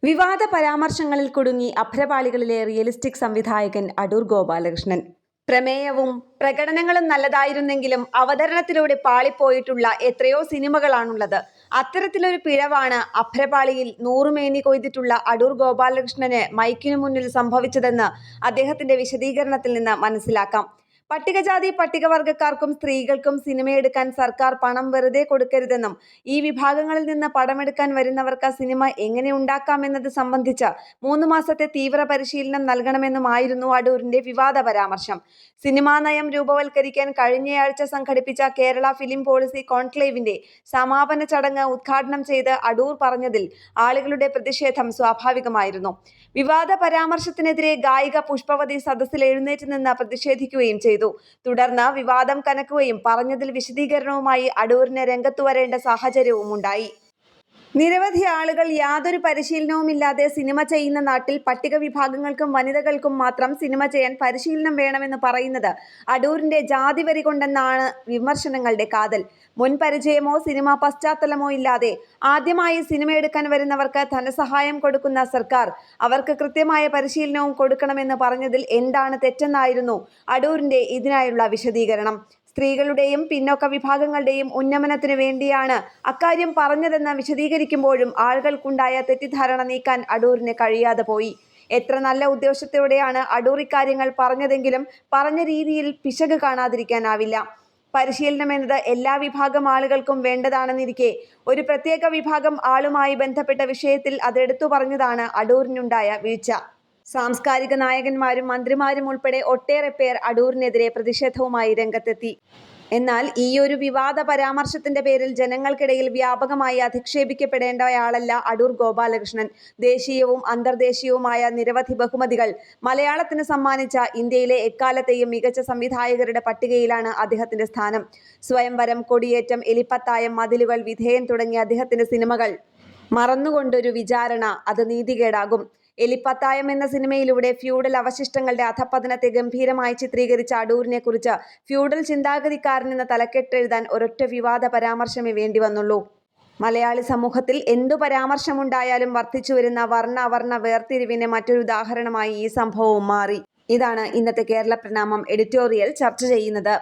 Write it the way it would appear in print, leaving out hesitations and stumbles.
വിവാദ പരാമർശങ്ങളിൽ കുടുങ്ങി അഭ്രപാളികളിലെ റിയലിസ്റ്റിക് സംവിധായകൻ അടൂർ ഗോപാലകൃഷ്ണൻ. പ്രമേയവും പ്രകടനങ്ങളും നല്ലതായിരുന്നെങ്കിലും അവതരണത്തിലൂടെ പാളിപ്പോയിട്ടുള്ള എത്രയോ സിനിമകളാണുള്ളത്. അത്തരത്തിലൊരു പിഴവാണ് അഭ്രപാളിയിൽ നൂറുമേനി കൊയ്തിട്ടുള്ള അടൂർ ഗോപാലകൃഷ്ണന് മൈക്കിനു മുന്നിൽ സംഭവിച്ചതെന്ന് അദ്ദേഹത്തിന്റെ വിശദീകരണത്തിൽ നിന്ന് മനസ്സിലാക്കാം. പട്ടികജാതി പട്ടികവർഗക്കാർക്കും സ്ത്രീകൾക്കും സിനിമയെടുക്കാൻ സർക്കാർ പണം വെറുതെ കൊടുക്കരുതെന്നും ഈ വിഭാഗങ്ങളിൽ നിന്ന് പടമെടുക്കാൻ വരുന്നവർക്ക് സിനിമ എങ്ങനെ ഉണ്ടാക്കാമെന്നത് സംബന്ധിച്ച് 3 മാസത്തെ തീവ്ര പരിശീലനം നൽകണമെന്നുമായിരുന്നു അടൂരിന്റെ വിവാദ പരാമർശം. സിനിമാ നയം രൂപവൽക്കരിക്കാൻ കഴിഞ്ഞയാഴ്ച സംഘടിപ്പിച്ച കേരള ഫിലിം പോളിസി കോൺക്ലേവിന്റെ സമാപന ചടങ്ങ് ഉദ്ഘാടനം ചെയ്ത് അടൂർ പറഞ്ഞതിൽ ആളുകളുടെ പ്രതിഷേധം സ്വാഭാവികമായിരുന്നു. വിവാദ പരാമർശത്തിനെതിരെ ഗായിക പുഷ്പവതി സദസ്സിൽ എഴുന്നേറ്റ് നിന്ന് പ്രതിഷേധിക്കുകയും ചെയ്തു. തുടർന്ന് വിവാദം കനക്കുകയും പറഞ്ഞതിൽ വിശദീകരണവുമായി അടൂരിന് രംഗത്തു വരേണ്ട സാഹചര്യവും ഉണ്ടായി. നിരവധി ആളുകൾ യാതൊരു പരിശീലനവുമില്ലാതെ സിനിമ ചെയ്യുന്ന നാട്ടിൽ പട്ടിക വിഭാഗങ്ങൾക്കും വനിതകൾക്കും മാത്രം സിനിമ ചെയ്യാൻ പരിശീലനം വേണമെന്ന് പറയുന്നത് അടൂരിന്റെ ജാതിവെറി കൊണ്ടെന്നാണ് വിമർശനങ്ങളുടെ കാതൽ. മുൻ പരിചയമോ സിനിമാ പശ്ചാത്തലമോ ഇല്ലാതെ ആദ്യമായി സിനിമയെടുക്കാൻ വരുന്നവർക്ക് ധനസഹായം കൊടുക്കുന്ന സർക്കാർ അവർക്ക് കൃത്യമായ പരിശീലനവും കൊടുക്കണമെന്ന് പറഞ്ഞതിൽ എന്താണ് തെറ്റെന്നായിരുന്നു അടൂരിന്റെ ഇതിനായുള്ള വിശദീകരണം. സ്ത്രീകളുടെയും പിന്നോക്ക വിഭാഗങ്ങളുടെയും ഉന്നമനത്തിനു വേണ്ടിയാണ് അക്കാര്യം പറഞ്ഞതെന്ന് വിശദീകരിക്കുമ്പോഴും ആളുകൾക്കുണ്ടായ തെറ്റിദ്ധാരണ നീക്കാൻ അടൂരിന് കഴിയാതെ പോയി. എത്ര നല്ല ഉദ്ദേശത്തോടെയാണ് അടൂർ ഇക്കാര്യങ്ങൾ പറഞ്ഞതെങ്കിലും പറഞ്ഞ രീതിയിൽ പിശക് കാണാതിരിക്കാനാവില്ല. പരിശീലനം എന്നത് എല്ലാ വിഭാഗം ആളുകൾക്കും വേണ്ടതാണെന്നിരിക്കെ ഒരു പ്രത്യേക വിഭാഗം ആളുമായി ബന്ധപ്പെട്ട വിഷയത്തിൽ അതെടുത്തു പറഞ്ഞതാണ് അടൂരിനുണ്ടായ വീഴ്ച. സാംസ്കാരിക നായകന്മാരും മന്ത്രിമാരും ഉൾപ്പെടെ ഒട്ടേറെ പേർ അടൂരിനെതിരെ പ്രതിഷേധവുമായി രംഗത്തെത്തി. എന്നാൽ ഈയൊരു വിവാദ പരാമർശത്തിന്റെ പേരിൽ ജനങ്ങൾക്കിടയിൽ വ്യാപകമായി അധിക്ഷേപിക്കപ്പെടേണ്ടയാളല്ല അടൂർ ഗോപാലകൃഷ്ണൻ. ദേശീയവും അന്തർദേശീയവുമായ നിരവധി ബഹുമതികൾ മലയാളത്തിന് സമ്മാനിച്ച ഇന്ത്യയിലെ എക്കാലത്തെയും മികച്ച സംവിധായകരുടെ പട്ടികയിലാണ് അദ്ദേഹത്തിന്റെ സ്ഥാനം. സ്വയംവരം, കൊടിയേറ്റം, എലിപ്പത്തായം, മതിലുകൾ, വിധേയൻ തുടങ്ങിയ അദ്ദേഹത്തിന്റെ സിനിമകൾ മറന്നുകൊണ്ടൊരു വിചാരണ അത് നീതികേടാകും. എലിപ്പത്തായം എന്ന സിനിമയിലൂടെ ഫ്യൂഡൽ അവശിഷ്ടങ്ങളുടെ അധപ്പതനത്തെ ഗംഭീരമായി ചിത്രീകരിച്ച അടൂരിനെ കുറിച്ച് ഫ്യൂഡൽ ചിന്താഗതിക്കാരനെന്ന തലക്കെട്ടെഴുതാൻ ഒരൊറ്റ വിവാദ പരാമർശമേ വേണ്ടി വന്നുള്ളൂ. മലയാളി സമൂഹത്തിൽ എന്തു പരാമർശമുണ്ടായാലും വർദ്ധിച്ചുവരുന്ന വർണ്ണ അവർണ്ണ വേർതിരിവിന് മറ്റൊരു ഉദാഹരണമായി ഈ സംഭവവും മാറി. ഇതാണ് ഇന്നത്തെ കേരള പ്രണാമം എഡിറ്റോറിയൽ ചർച്ച ചെയ്യുന്നത്.